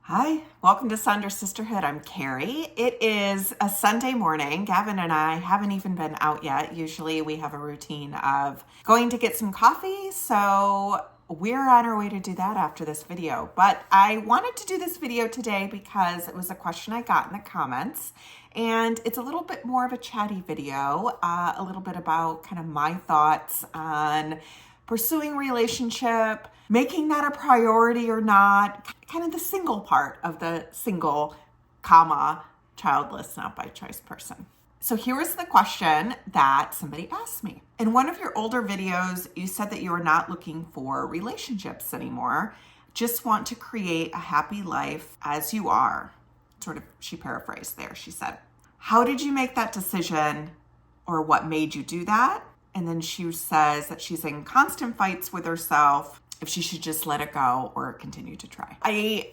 Hi, welcome to Sonder Sisterhood. I'm Carrie. It is a Sunday morning. Gavin and I haven't even been out yet. Usually we have a routine of going to get some coffee, so we're on our way to do that after this video. But I wanted to do this video today because it was a question I got in the comments, and it's a little bit more of a chatty video, a little bit about kind of my thoughts on pursuing a relationship, making that a priority or not, kind of the single part of the single, childless, not by choice person. So here was the question that somebody asked me. In one of your older videos, you said that you are not looking for relationships anymore, just want to create a happy life as you are. Sort of, she paraphrased there. She said, how did you make that decision, or what made you do that? And then she says that she's in constant fights with herself if she should just let it go or continue to try. I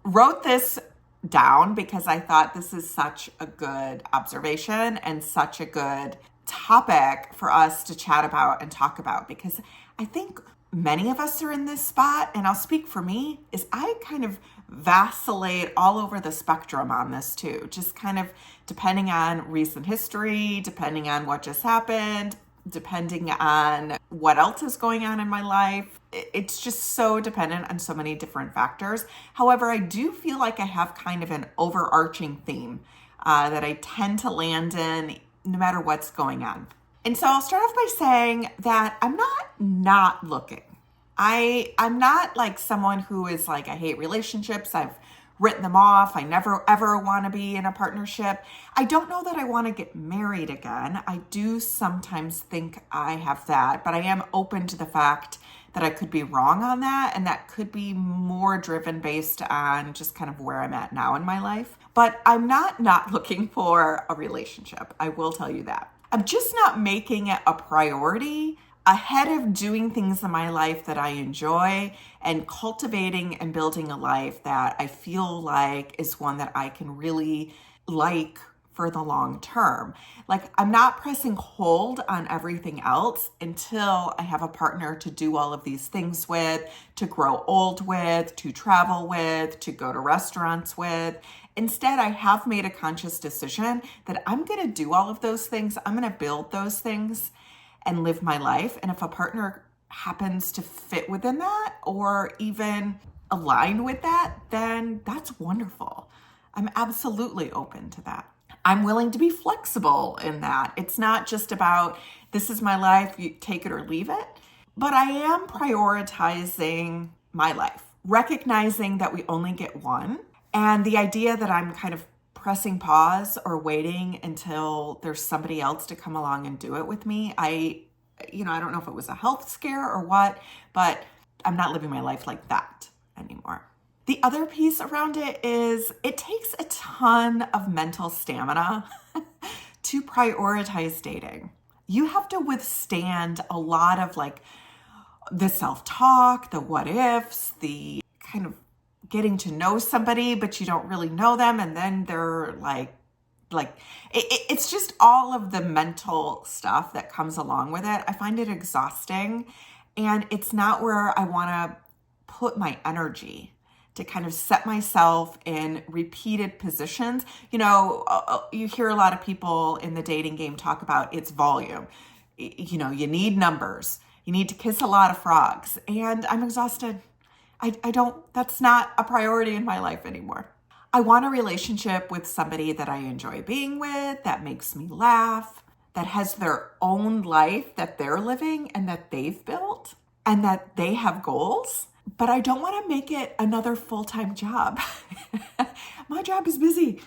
wrote this down because I thought this is such a good observation and such a good topic for us to chat about and talk about, because I think many of us are in this spot, and I'll speak for me, is I kind of vacillate all over the spectrum on this too, just kind of depending on recent history, depending on what just happened, depending on what else is going on in my life. It's just so dependent on so many different factors. However, I do feel like I have kind of an overarching theme that I tend to land in no matter what's going on. And so I'll start off by saying that I'm not looking. I'm not like someone who is like, I hate relationships. I've written them off. I never ever want to be in a partnership. I don't know that I want to get married again. I do sometimes think I have that, but I am open to the fact that I could be wrong on that, and that could be more driven based on just kind of where I'm at now in my life. But I'm not looking for a relationship. I will tell you that. I'm just not making it a priority ahead of doing things in my life that I enjoy and cultivating and building a life that I feel like is one that I can really like for the long term. Like, I'm not pressing hold on everything else until I have a partner to do all of these things with, to grow old with, to travel with, to go to restaurants with. Instead, I have made a conscious decision that I'm going to do all of those things. I'm going to build those things and live my life. And if a partner happens to fit within that or even align with that, then that's wonderful. I'm absolutely open to that. I'm willing to be flexible in that. It's not just about, this is my life, you take it or leave it. But I am prioritizing my life, recognizing that we only get one. And the idea that I'm kind of pressing pause or waiting until there's somebody else to come along and do it with me. I don't know if it was a health scare or what, but I'm not living my life like that anymore. The other piece around it is it takes a ton of mental stamina to prioritize dating. You have to withstand a lot of like the self-talk, the what ifs, the kind of getting to know somebody, but you don't really know them. And then they're like it's just all of the mental stuff that comes along with it. I find it exhausting, and it's not where I want to put my energy to kind of set myself in repeated positions. You hear a lot of people in the dating game talk about its volume. You need numbers. You need to kiss a lot of frogs. And I'm exhausted. That's not a priority in my life anymore. I want a relationship with somebody that I enjoy being with, that makes me laugh, that has their own life that they're living and that they've built, and that they have goals. But I don't want to make it another full-time job. My job is busy.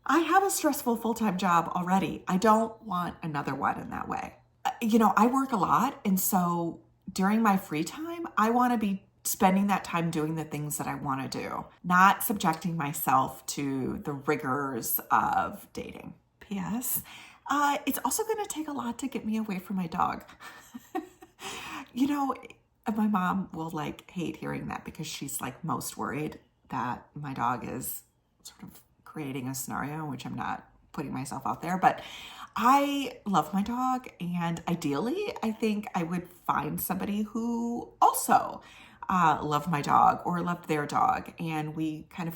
I have a stressful full-time job already. I don't want another one in that way. I work a lot, and so during my free time, I want to be spending that time doing the things that I want to do, not subjecting myself to the rigors of dating. P.S. It's also going to take a lot to get me away from my dog. My mom will hate hearing that because she's most worried that my dog is sort of creating a scenario in which I'm not putting myself out there. But I love my dog, and ideally, I think I would find somebody who also loved my dog or loved their dog, and we kind of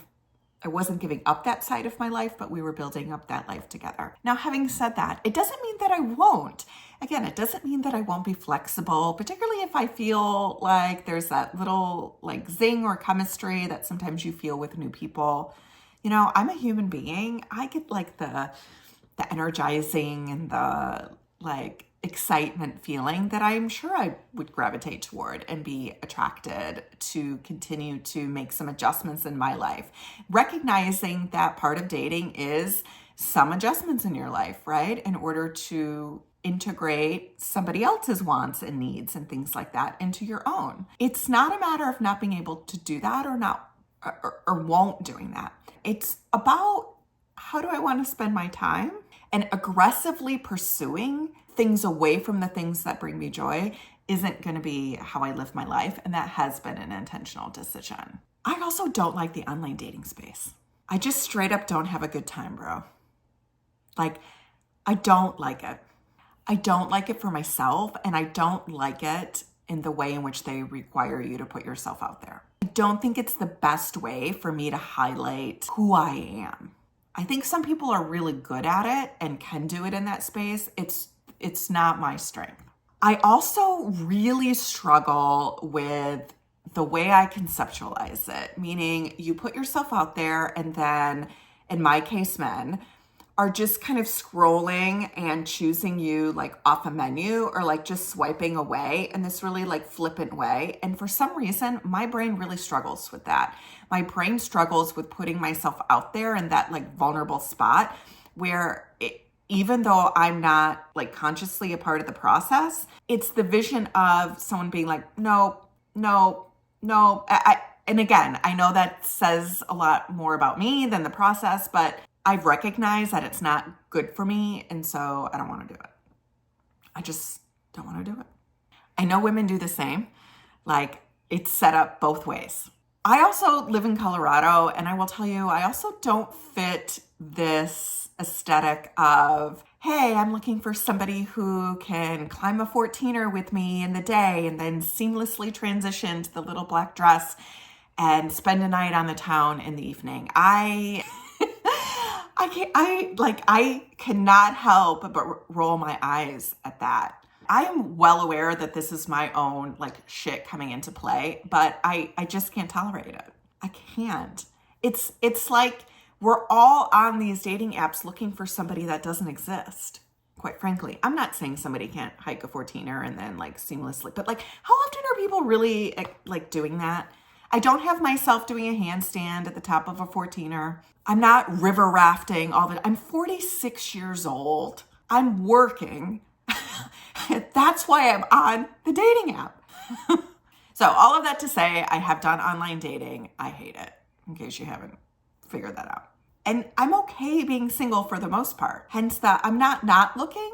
I wasn't giving up that side of my life, but we were building up that life together. Now, having said that, it doesn't mean that I won't. Again, it doesn't mean that I won't be flexible, particularly if I feel like there's that little like zing or chemistry that sometimes you feel with new people. You know, I'm a human being. I get like the energizing and the like excitement feeling that I'm sure I would gravitate toward and be attracted to continue to make some adjustments in my life. Recognizing that part of dating is some adjustments in your life, right? In order to integrate somebody else's wants and needs and things like that into your own. It's not a matter of not being able to do that or not or won't doing that. It's about how do I want to spend my time, and aggressively pursuing things away from the things that bring me joy isn't going to be how I live my life. And that has been an intentional decision. I also don't like the online dating space. I just straight up don't have a good time, bro. Like, I don't like it. I don't like it for myself, and I don't like it in the way in which they require you to put yourself out there. I don't think it's the best way for me to highlight who I am. I think some people are really good at it and can do it in that space. It's not my strength. I also really struggle with the way I conceptualize it, meaning you put yourself out there and then, in my case, men are just kind of scrolling and choosing you like off a menu or like just swiping away in this really like flippant way. And for some reason, my brain really struggles with that. My brain struggles with putting myself out there in that like vulnerable spot where even though I'm not like consciously a part of the process, it's the vision of someone being like, no. And again, I know that says a lot more about me than the process, but I've recognized that it's not good for me, and so I don't want to do it. I just don't want to do it. I know women do the same. Like, it's set up both ways. I also live in Colorado, and I will tell you, I also don't fit this aesthetic of, hey, I'm looking for somebody who can climb a 14er with me in the day and then seamlessly transition to the little black dress and spend a night on the town in the evening. I cannot help but roll my eyes at that. I am well aware that this is my own like shit coming into play, but I just can't tolerate it. I can't. It's like we're all on these dating apps looking for somebody that doesn't exist. Quite frankly, I'm not saying somebody can't hike a 14er and then like seamlessly, but like how often are people really like doing that? I don't have myself doing a handstand at the top of a 14er. I'm not river rafting I'm 46 years old. I'm working. That's why I'm on the dating app. So all of that to say, I have done online dating. I hate it, in case you haven't figured that out. And I'm okay being single for the most part. Hence I'm not looking.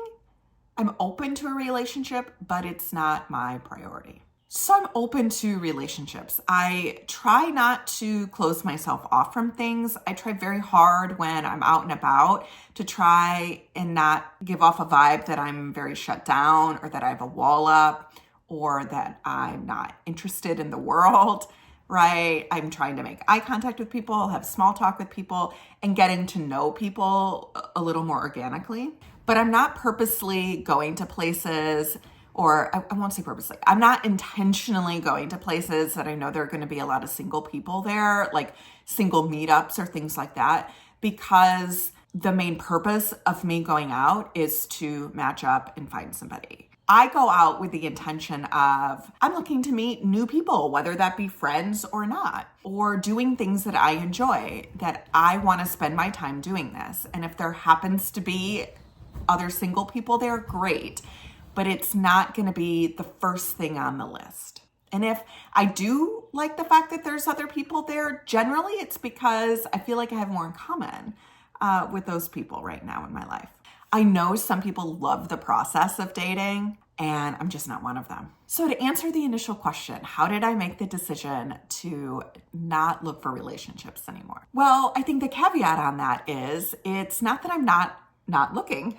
I'm open to a relationship, but it's not my priority. So I'm open to relationships. I try not to close myself off from things. I try very hard when I'm out and about to try and not give off a vibe that I'm very shut down or that I have a wall up or that I'm not interested in the world, right? I'm trying to make eye contact with people, have small talk with people, and getting to know people a little more organically. But I'm not purposely going to places, or I won't say purposely, I'm not intentionally going to places that I know there are going to be a lot of single people there, like single meetups or things like that, because the main purpose of me going out is to match up and find somebody. I go out with the intention of, I'm looking to meet new people, whether that be friends or not, or doing things that I enjoy, that I want to spend my time doing this. And if there happens to be other single people there, great. But it's not going to be the first thing on the list. And if I do like the fact that there's other people there, generally it's because I feel like I have more in common with those people right now in my life. I know some people love the process of dating, and I'm just not one of them. So to answer the initial question, how did I make the decision to not look for relationships anymore? Well, I think the caveat on that is it's not that I'm not looking.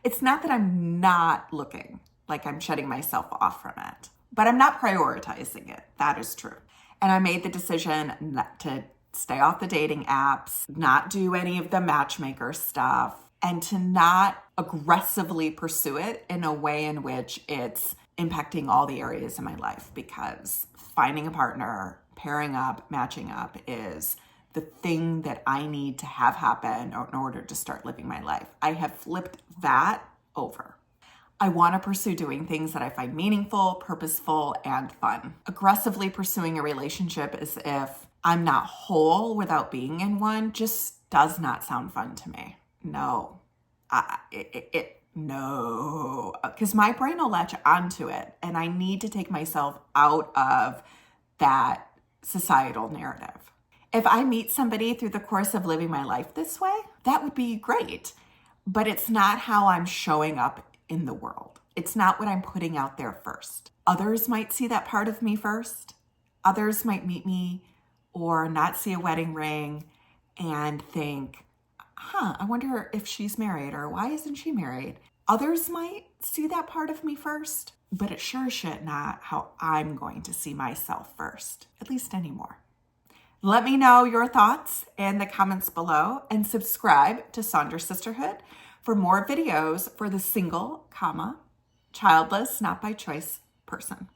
It's not that I'm not looking, like I'm shutting myself off from it, but I'm not prioritizing it. That is true. And I made the decision not to stay off the dating apps, not do any of the matchmaker stuff, and to not aggressively pursue it in a way in which it's impacting all the areas of my life, because finding a partner, pairing up, matching up is the thing that I need to have happen in order to start living my life. I have flipped that over. I want to pursue doing things that I find meaningful, purposeful, and fun. Aggressively pursuing a relationship as if I'm not whole without being in one just does not sound fun to me. No. No. Because my brain will latch onto it, and I need to take myself out of that societal narrative. If I meet somebody through the course of living my life this way, that would be great. But it's not how I'm showing up in the world. It's not what I'm putting out there first. Others might see that part of me first. Others might meet me or not see a wedding ring and think, I wonder if she's married, or why isn't she married? Others might see that part of me first, but it sure shit not how I'm going to see myself first, at least anymore. Let me know your thoughts in the comments below, and subscribe to Saunders Sisterhood for more videos for the single, childless, not by choice person.